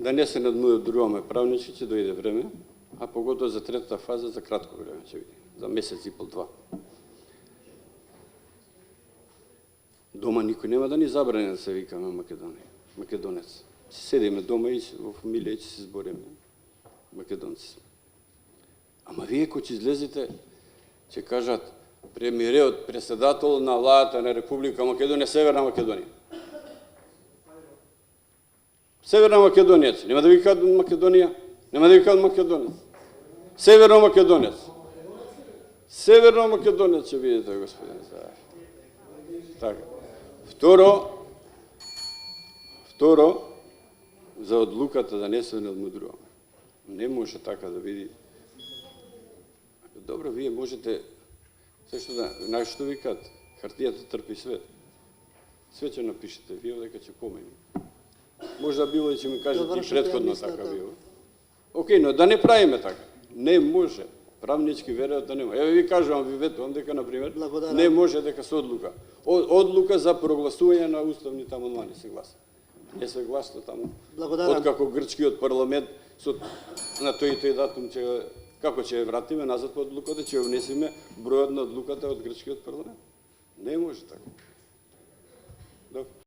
да не се надмудруваме правнички, ќе дојде време, а поготово за третата фаза за кратко време ќе биде, за месец и пол, два. Дома никој нема да ни забрани да се викаме македонец. Си седиме дома и во фамилија ќе се збориме македонци. Ама вие кој ќе излезете, ќе кажат премиерот, председател на владата на Република Македонија, Северна Македонија. Северна Македонија, нема да викаат Македонија, нема да викаат македонец. Северно македонец. Северно македонец ќе видите, господин. Така. Второ, за одлуката да не се надмудруваме. Не може така да види. Добро, вие можете сешто да, што викат, хартијата трпи свет. Све ќе напишете, вие дека ќе помени. Може да било и ќе ми кажете и предходно така било. Океј, но да не правиме така. Не може. Правнички веројат да нема. Еве ви кажувам, ви ветувам дека, например, не може дека се одлука. Одлука за прогласување на уставните амандмани се гласа. Не се гласа таму. Откако грчкиот парламент на тој и тој датум ќе како ќе ја вратиме назад по одлуката, ќе ја внесеме бројот на одлуката од грчкиот парламент. Не може така.